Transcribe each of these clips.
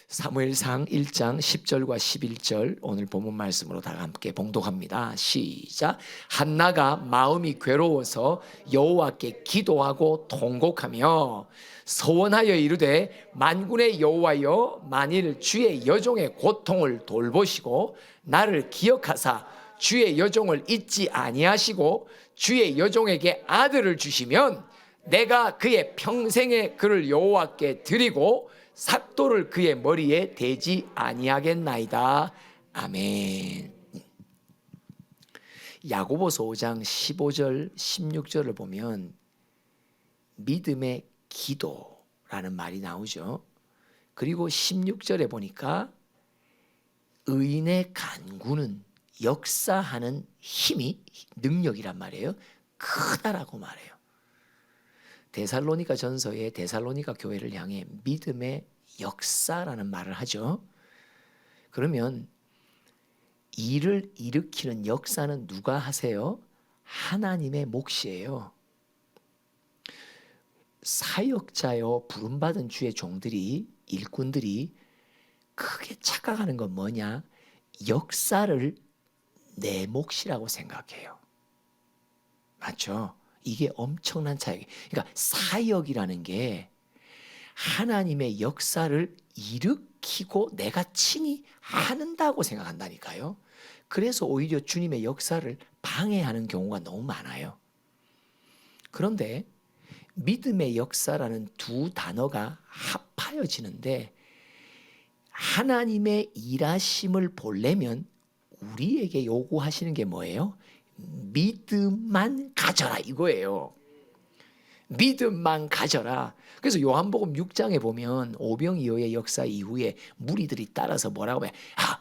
사무엘상 1장 10절과 11절 오늘 본문 말씀으로 다 함께 봉독합니다. 시작. 한나가 마음이 괴로워서 여호와께 기도하고 통곡하며 서원하여 이르되 만군의 여호와여, 만일 주의 여종의 고통을 돌보시고 나를 기억하사 주의 여종을 잊지 아니하시고 주의 여종에게 아들을 주시면 내가 그의 평생의 그를 여호와께 드리고 삭도를 그의 머리에 대지 아니하겠나이다. 아멘. 야고보서 5장 15절 16절을 보면 믿음의 기도라는 말이 나오죠. 그리고 16절에 보니까 의인의 간구는 역사하는 힘이, 능력이란 말이에요. 크다라고 말해요. 데살로니가 전서에 데살로니가 교회를 향해 믿음의 역사라는 말을 하죠. 그러면 일을 일으키는 역사는 누가 하세요? 하나님의 몫이에요. 사역자요, 부름받은 주의 종들이, 일꾼들이 크게 착각하는 건 뭐냐? 역사를 내 몫이라고 생각해요. 맞죠? 이게 엄청난 차이. 그러니까 사역이라는 게 하나님의 역사를 일으키고 내가 친히 하는다고 생각한다니까요. 그래서 오히려 주님의 역사를 방해하는 경우가 너무 많아요. 그런데 믿음의 역사라는 두 단어가 합하여지는데 하나님의 일하심을 보려면 우리에게 요구하시는 게 뭐예요? 믿음만 가져라 이거예요. 믿음만 가져라. 그래서 요한복음 6장에 보면 오병이어의 역사 이후에 무리들이 따라서 뭐라고 해요?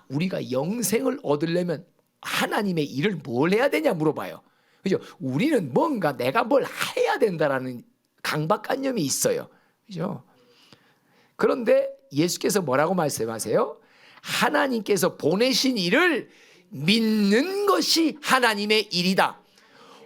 우리가 영생을 얻으려면 하나님의 일을 뭘 해야 되냐 물어봐요. 그죠? 우리는 뭔가 내가 뭘 해야 된다라는 강박관념이 있어요. 그죠? 그런데 예수께서 뭐라고 말씀하세요? 하나님께서 보내신 일을 믿는 것이 하나님의 일이다.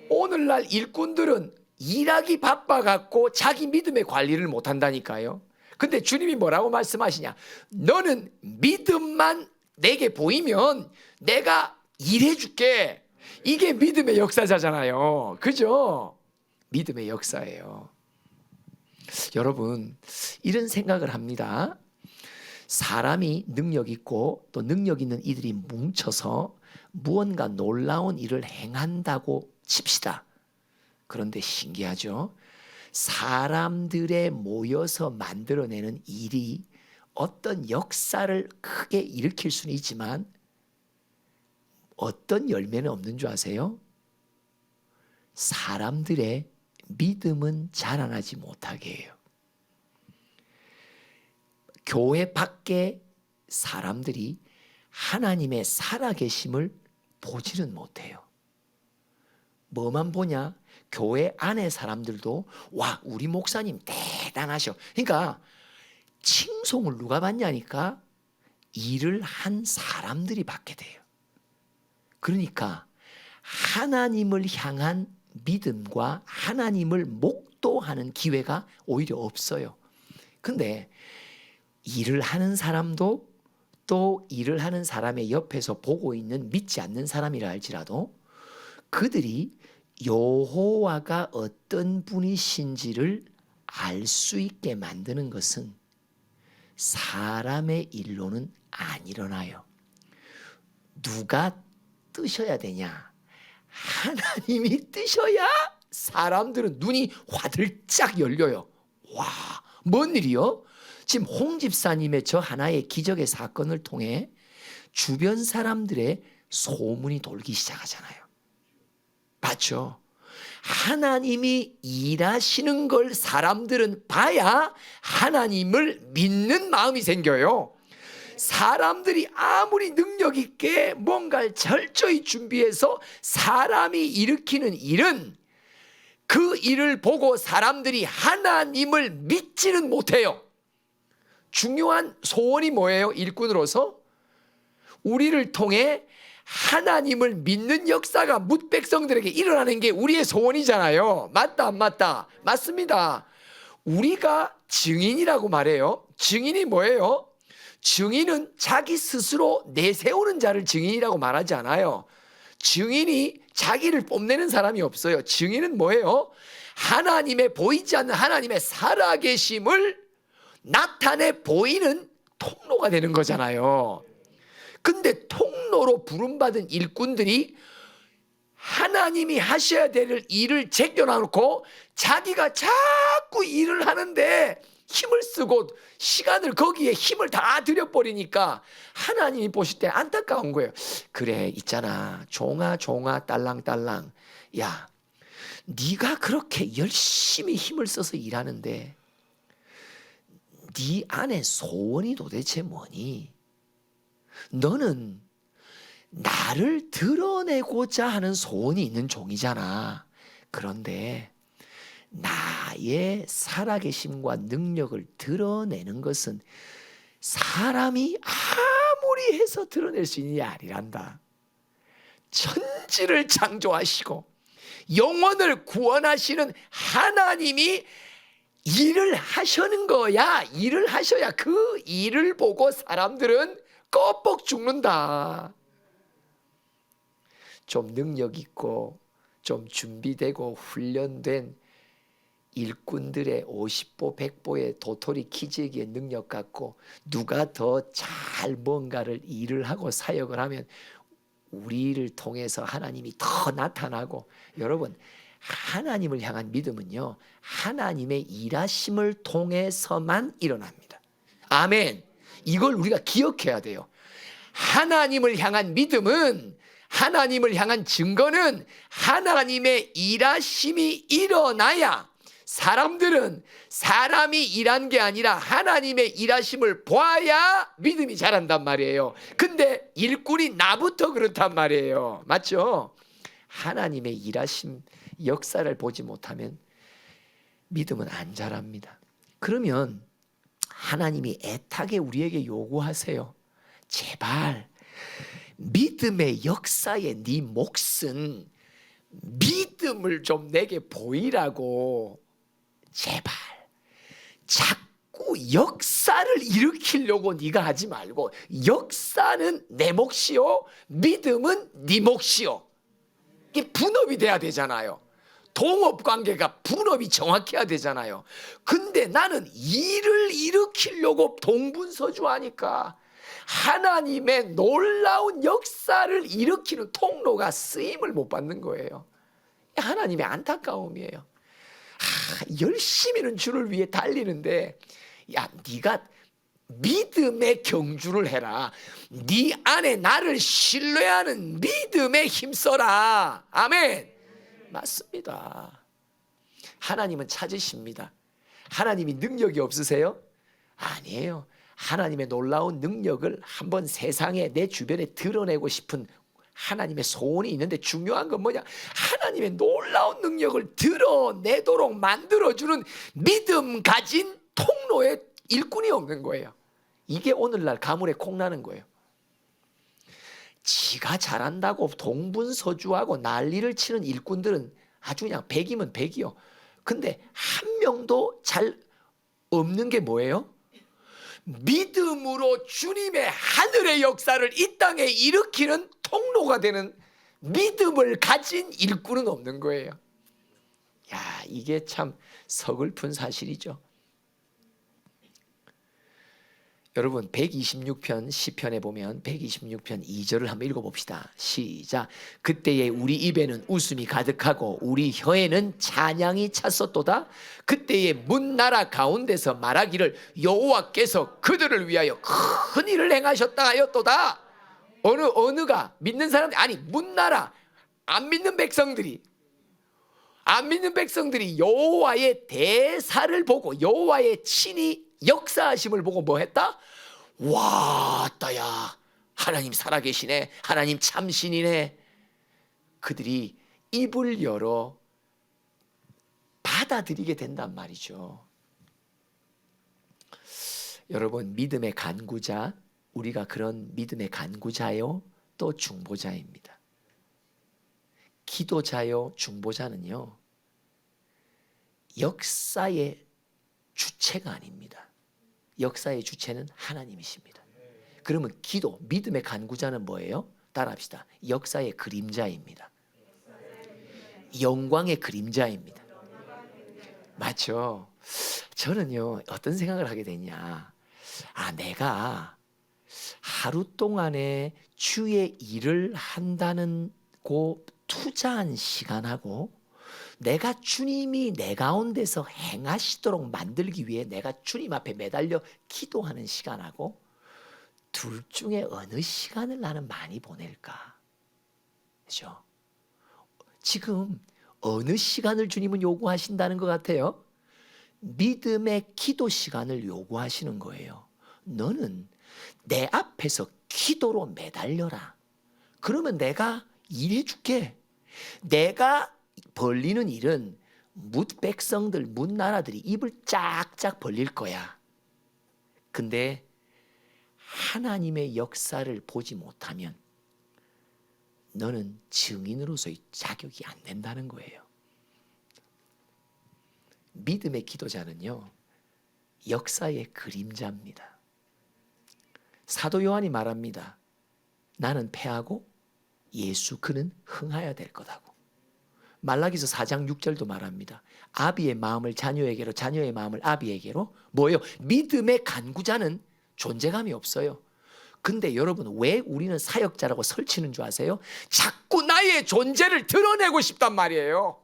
오늘날 일꾼들은 일하기 바빠갖고 자기 믿음의 관리를 못한다니까요. 근데 주님이 뭐라고 말씀하시냐? 너는 믿음만 내게 보이면 내가 일해줄게. 이게 믿음의 역사잖아요. 그죠? 믿음의 역사예요. 여러분, 이런 생각을 합니다. 사람이 능력 있고 또 능력 있는 이들이 뭉쳐서 무언가 놀라운 일을 행한다고 칩시다. 그런데 신기하죠? 사람들에 모여서 만들어내는 일이 어떤 역사를 크게 일으킬 수는 있지만 어떤 열매는 없는 줄 아세요? 사람들의 믿음은 자라나지 못하게 해요. 교회 밖에 사람들이 하나님의 살아계심을 보지는 못해요. 뭐만 보냐? 교회 안에 사람들도 와, 우리 목사님 대단하셔. 그러니까 칭송을 누가 받냐니까 일을 한 사람들이 받게 돼요. 그러니까 하나님을 향한 믿음과 하나님을 목도하는 기회가 오히려 없어요. 근데 일을 하는 사람도 또 일을 하는 사람의 옆에서 보고 있는 믿지 않는 사람이라 할지라도 그들이 여호와가 어떤 분이신지를 알 수 있게 만드는 것은 사람의 일로는 안 일어나요. 누가 뜨셔야 되냐? 하나님이 뜨셔야 사람들은 눈이 화들짝 열려요. 와, 뭔 일이요? 지금 홍 집사님의 저 하나의 기적의 사건을 통해 주변 사람들의 소문이 돌기 시작하잖아요. 맞죠? 하나님이 일하시는 걸 사람들은 봐야 하나님을 믿는 마음이 생겨요. 사람들이 아무리 능력 있게 뭔가를 철저히 준비해서 사람이 일으키는 일은 그 일을 보고 사람들이 하나님을 믿지는 못해요. 중요한 소원이 뭐예요? 일꾼으로서 우리를 통해 하나님을 믿는 역사가 뭇 백성들에게 일어나는 게 우리의 소원이잖아요. 맞다 안 맞다? 맞습니다. 우리가 증인이라고 말해요. 증인이 뭐예요? 증인은 자기 스스로 내세우는 자를 증인이라고 말하지 않아요. 증인이 자기를 뽐내는 사람이 없어요. 증인은 뭐예요? 하나님의 보이지 않는 하나님의 살아계심을 나타내 보이는 통로가 되는 거잖아요. 근데 통로로 부름받은 일꾼들이 하나님이 하셔야 될 일을 제껴놓고 자기가 자꾸 일을 하는데 힘을 쓰고 시간을 거기에 힘을 다 들여버리니까 하나님이 보실 때 안타까운 거예요. 그래 있잖아 종아 딸랑딸랑, 야 네가 그렇게 열심히 힘을 써서 일하는데 네 안에 소원이 도대체 뭐니? 너는 나를 드러내고자 하는 소원이 있는 종이잖아. 그런데 나의 살아계심과 능력을 드러내는 것은 사람이 아무리 해서 드러낼 수 있는 일이 아니란다. 천지를 창조하시고 영혼을 구원하시는 하나님이 일을 하시는 거야. 일을 하셔야 그 일을 보고 사람들은 껍벅 죽는다. 좀 능력 있고 좀 준비되고 훈련된 일꾼들의 50보 100보의 도토리 키재기의 능력 갖고 누가 더 잘 뭔가를 일을 하고 사역을 하면 우리를 통해서 하나님이 더 나타나고, 여러분 하나님을 향한 믿음은요 하나님의 일하심을 통해서만 일어납니다. 아멘. 이걸 우리가 기억해야 돼요. 하나님을 향한 믿음은, 하나님을 향한 증거는 하나님의 일하심이 일어나야 사람들은 사람이 일한 게 아니라 하나님의 일하심을 보아야 믿음이 자란단 말이에요. 근데 일꾼이 나부터 그렇단 말이에요. 맞죠? 하나님의 일하심 역사를 보지 못하면 믿음은 안 자랍니다. 그러면 하나님이 애타게 우리에게 요구하세요. 제발 믿음의 역사에 네 몫은 믿음을 좀 내게 보이라고. 제발 자꾸 역사를 일으키려고 네가 하지 말고, 역사는 내 몫이요 믿음은 네 몫이요. 이게 분업이 돼야 되잖아요. 동업관계가 분업이 정확해야 되잖아요. 근데 나는 일을 일으키려고 동분서주하니까 하나님의 놀라운 역사를 일으키는 통로가 쓰임을 못 받는 거예요. 하나님의 안타까움이에요. 열심히는 주를 위해 달리는데 야 네가 믿음의 경주를 해라. 네 안에 나를 신뢰하는 믿음에 힘써라. 아멘. 맞습니다. 하나님은 찾으십니다. 하나님이 능력이 없으세요? 아니에요. 하나님의 놀라운 능력을 한번 세상에 내 주변에 드러내고 싶은 하나님의 소원이 있는데, 중요한 건 뭐냐? 하나님의 놀라운 능력을 드러내도록 만들어주는 믿음 가진 통로에 일꾼이 없는 거예요. 이게 오늘날 가물에 콩나는 거예요. 지가 잘한다고 동분서주하고 난리를 치는 일꾼들은 아주 그냥 100이면 100이요. 근데 한 명도 잘 없는 게 뭐예요? 믿음으로 주님의 하늘의 역사를 이 땅에 일으키는 통로가 되는 믿음을 가진 일꾼은 없는 거예요. 야, 이게 참 서글픈 사실이죠. 여러분 126편 시편에 보면 126편 2절을 한번 읽어봅시다. 시작. 그때에 우리 입에는 웃음이 가득하고 우리 혀에는 찬양이 찼었도다. 그때에 문나라 가운데서 말하기를 여호와께서 그들을 위하여 큰 일을 행하셨다 하였도다. 어느가 믿는 사람들, 아니 문나라 안 믿는 백성들이 여호와의 대사를 보고 여호와의 친히 역사하심을 보고 뭐 했다? 와, 따야 하나님 살아계시네, 하나님 참신이네. 그들이 입을 열어 받아들이게 된단 말이죠. 여러분 믿음의 간구자, 우리가 그런 믿음의 간구자요 또 중보자입니다. 기도자요 중보자는요 역사의 주체가 아닙니다. 역사의 주체는 하나님이십니다. 그러면 기도, 믿음의 간구자는 뭐예요? 따라합시다. 역사의 그림자입니다. 영광의 그림자입니다. 맞죠? 저는요, 어떤 생각을 하게 되냐. 내가 하루 동안에 주의 일을 한다는 고 투자한 시간하고 내가 주님이 내 가운데서 행하시도록 만들기 위해 내가 주님 앞에 매달려 기도하는 시간하고 둘 중에 어느 시간을 나는 많이 보낼까? 그렇죠? 지금 어느 시간을 주님은 요구하신다는 것 같아요? 믿음의 기도 시간을 요구하시는 거예요. 너는 내 앞에서 기도로 매달려라. 그러면 내가 일해줄게. 내가 벌리는 일은 뭇 백성들, 뭇 나라들이 입을 쫙쫙 벌릴 거야. 근데 하나님의 역사를 보지 못하면 너는 증인으로서의 자격이 안 된다는 거예요. 믿음의 기도자는요, 역사의 그림자입니다. 사도 요한이 말합니다. 나는 패하고 예수 그는 흥하여야 될 거다고. 말라기서 4장 6절도 말합니다. 아비의 마음을 자녀에게로, 자녀의 마음을 아비에게로. 뭐예요? 믿음의 간구자는 존재감이 없어요. 근데 여러분, 왜 우리는 사역자라고 설치는 줄 아세요? 자꾸 나의 존재를 드러내고 싶단 말이에요.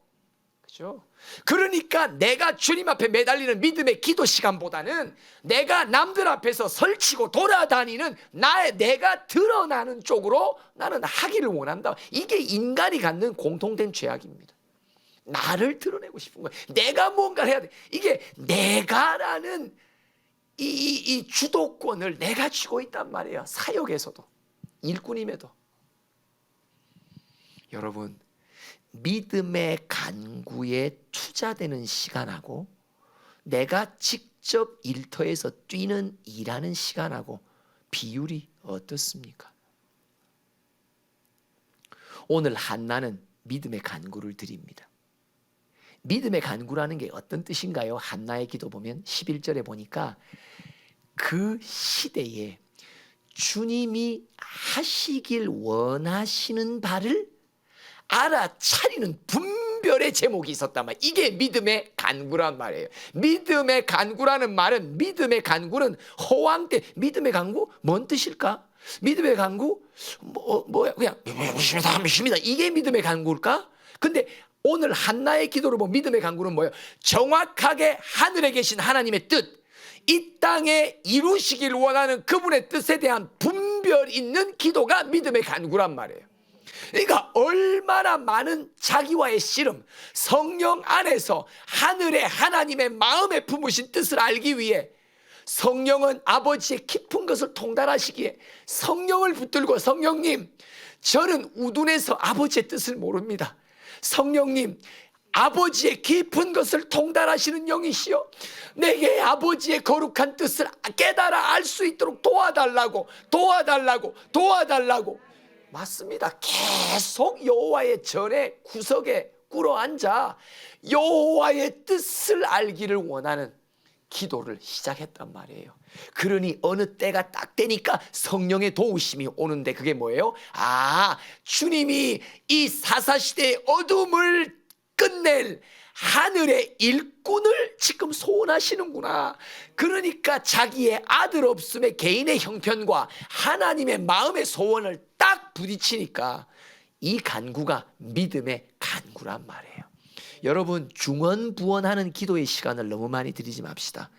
그죠? 그러니까 내가 주님 앞에 매달리는 믿음의 기도 시간보다는 내가 남들 앞에서 설치고 돌아다니는 내가 드러나는 쪽으로 나는 하기를 원한다. 이게 인간이 갖는 공통된 죄악입니다. 나를 드러내고 싶은 거예요. 내가 뭔가를 해야 돼. 이게 내가라는 이 주도권을 내가 쥐고 있단 말이에요. 사역에서도, 일꾼임에도. 여러분, 믿음의 간구에 투자되는 시간하고 내가 직접 일터에서 뛰는 일하는 시간하고 비율이 어떻습니까? 오늘 한나는 믿음의 간구를 드립니다. 믿음의 간구라는 게 어떤 뜻인가요? 한나의 기도 보면 11절에 보니까 그 시대에 주님이 하시길 원하시는 바를 알아차리는 분별의 제목이 있었단 말이에요. 이게 믿음의 간구란 말이에요. 믿음의 간구라는 말은, 믿음의 간구는 호황 때, 믿음의 간구? 뭔 뜻일까? 믿음의 간구? 그냥 믿습니다. 이게 믿음의 간구일까? 근데 오늘 한나의 기도를 보면 믿음의 간구는 뭐예요? 정확하게 하늘에 계신 하나님의 뜻, 이 땅에 이루시길 원하는 그분의 뜻에 대한 분별 있는 기도가 믿음의 간구란 말이에요. 그러니까 얼마나 많은 자기와의 씨름, 성령 안에서 하늘의 하나님의 마음에 품으신 뜻을 알기 위해 성령은 아버지의 깊은 것을 통달하시기에 성령을 붙들고, 성령님, 저는 우둔해서 아버지의 뜻을 모릅니다. 성령님, 아버지의 깊은 것을 통달하시는 영이시여, 내게 아버지의 거룩한 뜻을 깨달아 알 수 있도록 도와달라고. 맞습니다. 계속 여호와의 전에 구석에 꿇어앉아 여호와의 뜻을 알기를 원하는 기도를 시작했단 말이에요. 그러니 어느 때가 딱 되니까 성령의 도우심이 오는데, 그게 뭐예요? 주님이 이 사사시대의 어둠을 끝낼 하늘의 일꾼을 지금 소원하시는구나. 그러니까 자기의 아들 없음의 개인의 형편과 하나님의 마음의 소원을 딱 부딪히니까 이 간구가 믿음의 간구란 말이에요. 여러분, 중언부언하는 기도의 시간을 너무 많이 드리지 맙시다.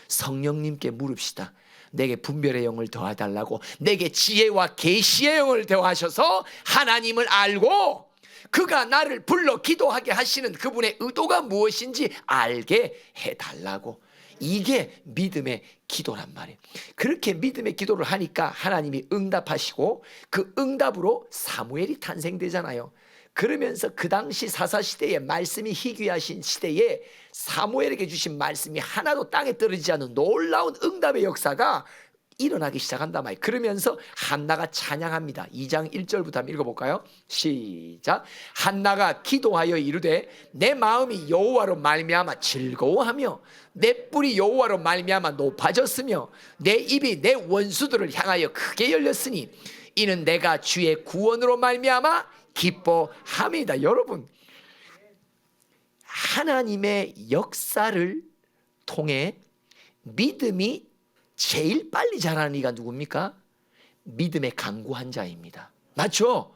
성령님께 물읍시다. 내게 분별의 영을 더해달라고. 내게 지혜와 계시의 영을 더하셔서 하나님을 알고 그가 나를 불러 기도하게 하시는 그분의 의도가 무엇인지 알게 해달라고. 이게 믿음의 기도란 말이에요. 그렇게 믿음의 기도를 하니까 하나님이 응답하시고 그 응답으로 사무엘이 탄생되잖아요. 그러면서 그 당시 사사시대에 말씀이 희귀하신 시대에 사무엘에게 주신 말씀이 하나도 땅에 떨어지지 않는 놀라운 응답의 역사가 일어나기 시작한단 말이에요. 그러면서 한나가 찬양합니다. 2장 1절부터 한번 읽어볼까요? 시작. 한나가 기도하여 이르되 내 마음이 여호와로 말미암아 즐거워하며 내 뿔이 여호와로 말미암아 높아졌으며 내 입이 내 원수들을 향하여 크게 열렸으니 이는 내가 주의 구원으로 말미암아 기뻐함이다. 여러분, 하나님의 역사를 통해 믿음이 제일 빨리 자라는 이가 누굽니까? 믿음의 간구한 자입니다. 맞죠?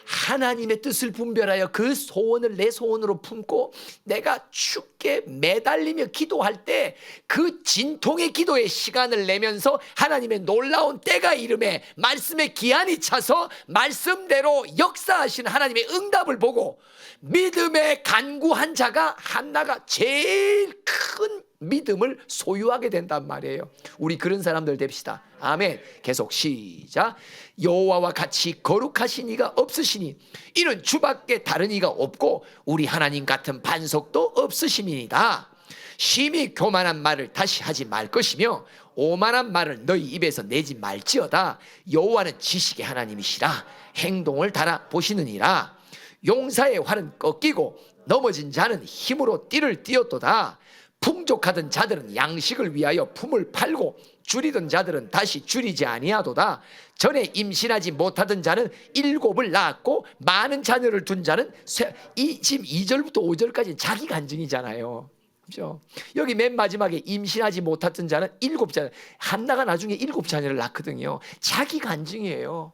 하나님의 뜻을 분별하여 그 소원을 내 소원으로 품고 내가 주께 매달리며 기도할 때 그 진통의 기도의 시간을 내면서 하나님의 놀라운 때가 이름에 말씀의 기한이 차서 말씀대로 역사하시는 하나님의 응답을 보고 믿음의 간구한 자가 한나가 제일 큰 믿음을 소유하게 된단 말이에요. 우리 그런 사람들 됩시다. 아멘. 계속 시작. 여호와와 같이 거룩하신 이가 없으시니 이는 주밖에 다른 이가 없고 우리 하나님 같은 반석도 없으심이니이다. 심히 교만한 말을 다시 하지 말 것이며 오만한 말을 너희 입에서 내지 말지어다. 여호와는 지식의 하나님이시라 행동을 달아 보시느니라. 용사의 활은 꺾이고 넘어진 자는 힘으로 띠를 띄었도다. 풍족하던 자들은 양식을 위하여 품을 팔고 줄이던 자들은 다시 줄이지 아니하도다. 전에 임신하지 못하던 자는 7을 낳았고 많은 자녀를 둔 자는 지금 2절부터 5절까지는 자기 간증이잖아요. 그렇죠? 여기 맨 마지막에 임신하지 못했던 자는 7자녀, 한나가 나중에 7자녀를 낳거든요. 자기 간증이에요.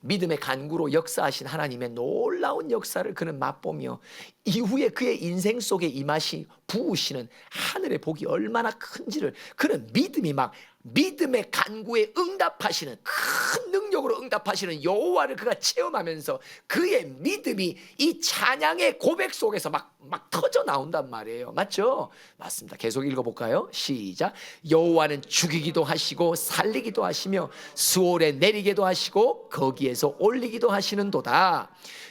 믿음의 간구로 역사하신 하나님의 놀라운 역사를 그는 맛보며 이후에 그의 인생 속에 임하시 부으시는 하늘의 복이 얼마나 큰지를 그는 믿음의 간구에 응답하시는 큰 능력으로 응답하시는 여호와를 그가 체험하면서 그의 믿음이 이 찬양의 고백 속에서 막 터져 나온단 말이에요. 맞죠? 맞습니다. 계속 읽어볼까요? 시작. 여호와는 죽이기도 하시고 살리기도 하시며 수월에 내리기도 하시고 거기에서 올리기도 하시는도다.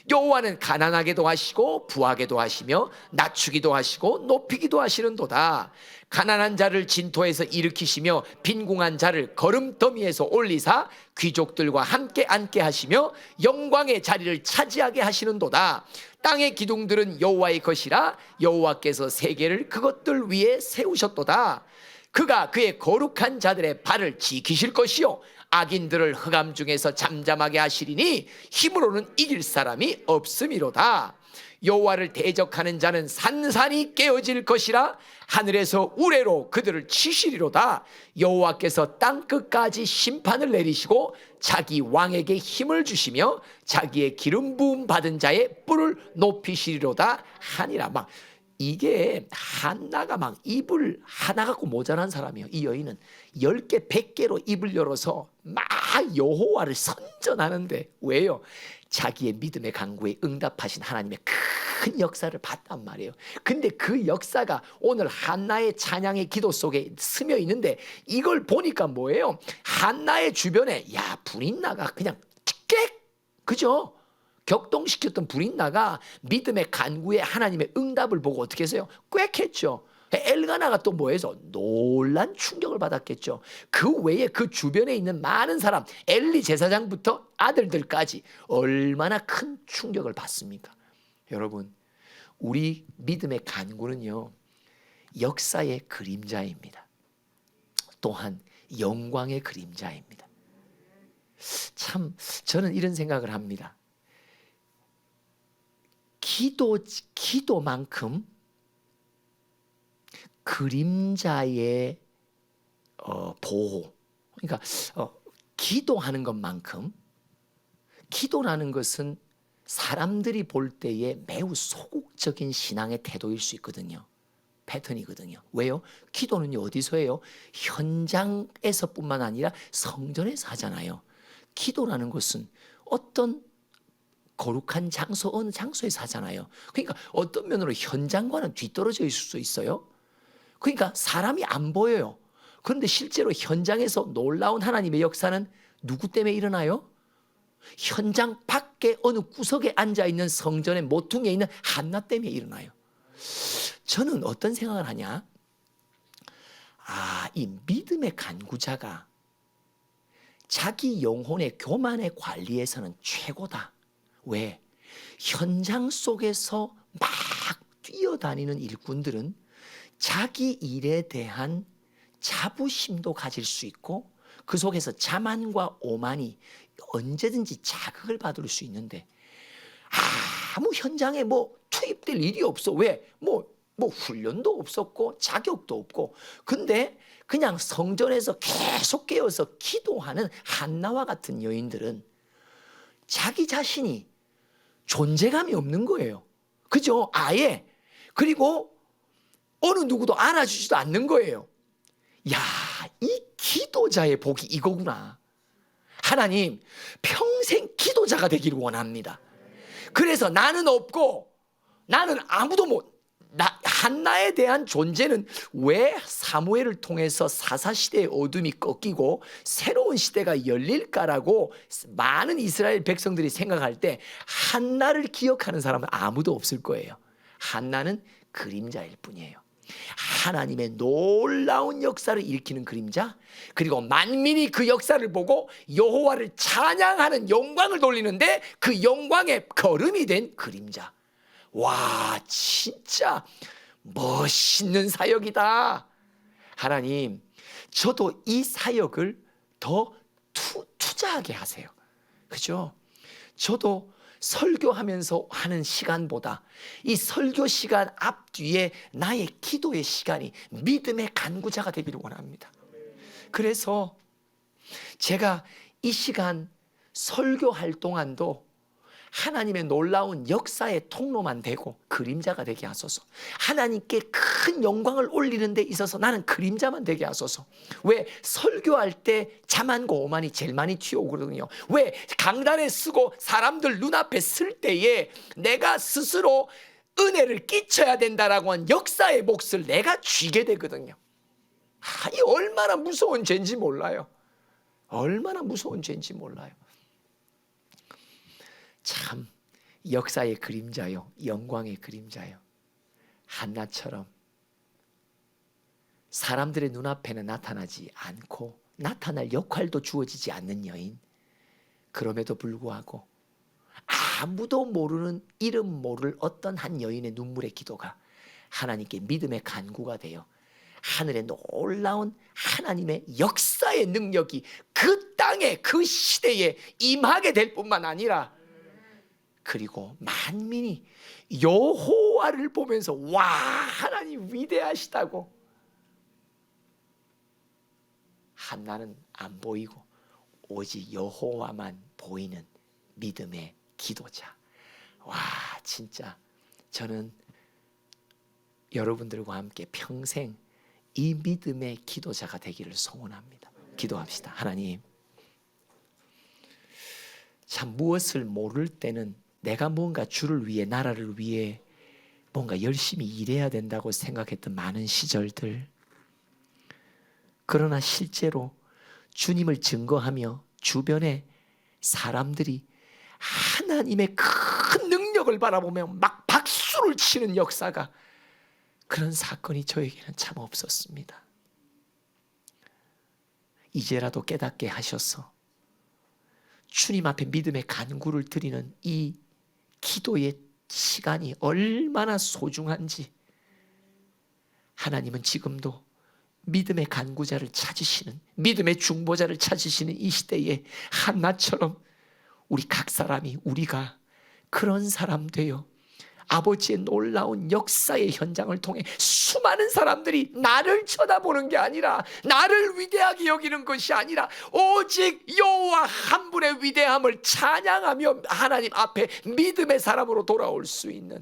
여호와는 가난하게도 하시고 부하게도 하시며 낮추기도 하시고 높이기도 하시는도다. 가난한 자를 진토에서 일으키시며 빈궁한 자를 거름더미에서 올리사 귀족들과 함께 앉게 하시며 영광의 자리를 차지하게 하시는도다. 땅의 기둥들은 여호와의 것이라 여호와께서 세계를 그것들 위에 세우셨도다. 그가 그의 거룩한 자들의 발을 지키실 것이요 악인들을 흑암 중에서 잠잠하게 하시리니 힘으로는 이길 사람이 없음이로다. 여호와를 대적하는 자는 산산이 깨어질 것이라 하늘에서 우레로 그들을 치시리로다. 여호와께서 땅끝까지 심판을 내리시고 자기 왕에게 힘을 주시며 자기의 기름 부음 받은 자의 뿔을 높이시리로다 하니라. 이게 한나가 입을 하나 갖고 모자란 사람이에요. 이 여인은 10개 100개로 입을 열어서 막 여호와를 선전하는데 왜요? 자기의 믿음의 간구에 응답하신 하나님의 큰 역사를 봤단 말이에요. 근데 그 역사가 오늘 한나의 찬양의 기도 속에 스며 있는데 이걸 보니까 뭐예요? 한나의 주변에 불인나가 그냥 깨 그죠? 격동시켰던 불인나가 믿음의 간구에 하나님의 응답을 보고 어떻게 했어요? 꽥했죠. 엘가나가 또 뭐해서 놀란 충격을 받았겠죠. 그 외에 그 주변에 있는 많은 사람 엘리 제사장부터 아들들까지 얼마나 큰 충격을 받습니까? 여러분, 우리 믿음의 간구는요 역사의 그림자입니다. 또한 영광의 그림자입니다. 참 저는 이런 생각을 합니다. 기도만큼 그림자의 보호, 그러니까 기도하는 것만큼 기도라는 것은 사람들이 볼 때에 매우 소극적인 신앙의 태도일 수 있거든요. 패턴이거든요. 왜요? 기도는 어디서 해요? 현장에서뿐만 아니라 성전에서 하잖아요. 기도라는 것은 어떤 거룩한 장소, 어느 장소에서 하잖아요. 그러니까 어떤 면으로 현장과는 뒤떨어져 있을 수 있어요. 그러니까 사람이 안 보여요. 그런데 실제로 현장에서 놀라운 하나님의 역사는 누구 때문에 일어나요? 현장 밖에 어느 구석에 앉아있는 성전의 모퉁이에 있는 한나 때문에 일어나요. 저는 어떤 생각을 하냐? 이 믿음의 간구자가 자기 영혼의 교만의 관리에서는 최고다. 왜? 현장 속에서 막 뛰어다니는 일꾼들은 자기 일에 대한 자부심도 가질 수 있고 그 속에서 자만과 오만이 언제든지 자극을 받을 수 있는데 아무 현장에 투입될 일이 없어. 왜? 훈련도 없었고 자격도 없고 근데 그냥 성전에서 계속 깨어서 기도하는 한나와 같은 여인들은 자기 자신이 존재감이 없는 거예요. 그죠? 아예. 그리고 어느 누구도 알아주지도 않는 거예요. 야, 이 기도자의 복이 이거구나. 하나님, 평생 기도자가 되기를 원합니다. 그래서 나는 없고 나는 아무도 한나에 대한 존재는 왜 사무엘을 통해서 사사시대의 어둠이 꺾이고 새로운 시대가 열릴까라고 많은 이스라엘 백성들이 생각할 때 한나를 기억하는 사람은 아무도 없을 거예요. 한나는 그림자일 뿐이에요. 하나님의 놀라운 역사를 일으키는 그림자, 그리고 만민이 그 역사를 보고 여호와를 찬양하는 영광을 돌리는데 그 영광의 걸음이 된 그림자. 와, 진짜 멋있는 사역이다. 하나님, 저도 이 사역을 더 투자하게 하세요. 그죠? 저도 설교하면서 하는 시간보다 이 설교 시간 앞뒤에 나의 기도의 시간이 믿음의 간구자가 되기를 원합니다. 그래서 제가 이 시간 설교할 동안도 하나님의 놀라운 역사의 통로만 되고 그림자가 되게 하소서. 하나님께 큰 영광을 올리는 데 있어서 나는 그림자만 되게 하소서. 왜? 설교할 때 자만고 오만이 제일 많이 튀어오거든요. 왜? 강단에 쓰고 사람들 눈앞에 쓸 때에 내가 스스로 은혜를 끼쳐야 된다라고 한 역사의 몫을 내가 쥐게 되거든요. 이 얼마나 무서운 죄인지 몰라요. 얼마나 무서운 죄인지 몰라요. 참 역사의 그림자요, 영광의 그림자요. 한나처럼 사람들의 눈앞에는 나타나지 않고 나타날 역할도 주어지지 않는 여인, 그럼에도 불구하고 아무도 모르는 이름 모를 어떤 한 여인의 눈물의 기도가 하나님께 믿음의 간구가 되어 하늘의 놀라운 하나님의 역사의 능력이 그 땅에 그 시대에 임하게 될 뿐만 아니라 그리고 만민이 여호와를 보면서 와, 하나님 위대하시다고. 한나는 안 보이고 오직 여호와만 보이는 믿음의 기도자. 와, 진짜 저는 여러분들과 함께 평생 이 믿음의 기도자가 되기를 소원합니다. 기도합시다. 하나님, 참 무엇을 모를 때는 내가 뭔가 주를 위해, 나라를 위해 뭔가 열심히 일해야 된다고 생각했던 많은 시절들, 그러나 실제로 주님을 증거하며 주변에 사람들이 하나님의 큰 능력을 바라보며 막 박수를 치는 역사가, 그런 사건이 저에게는 참 없었습니다. 이제라도 깨닫게 하셔서 주님 앞에 믿음의 간구를 드리는 이 기도의 시간이 얼마나 소중한지, 하나님은 지금도 믿음의 간구자를 찾으시는, 믿음의 중보자를 찾으시는 이 시대에 한나처럼 우리 각 사람이, 우리가 그런 사람 되어 아버지의 놀라운 역사의 현장을 통해 수많은 사람들이 나를 쳐다보는 게 아니라, 나를 위대하게 여기는 것이 아니라 오직 여호와 한 분의 위대함을 찬양하며 하나님 앞에 믿음의 사람으로 돌아올 수 있는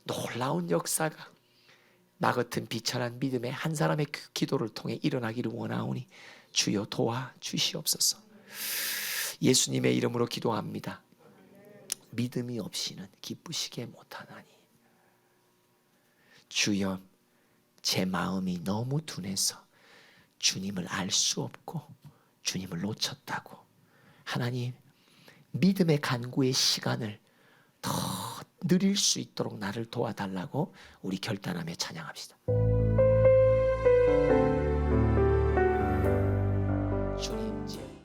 놀라운 역사가 나 같은 비천한 믿음의 한 사람의 기도를 통해 일어나기를 원하오니 주여 도와 주시옵소서. 예수님의 이름으로 기도합니다. 믿음이 없이는 기쁘시게 못하나니. 주여, 제 마음이 너무 둔해서 주님을 알 수 없고 주님을 놓쳤다고. 하나님, 믿음의 간구의 시간을 더 누릴 수 있도록 나를 도와달라고 우리 결단하며 찬양합시다.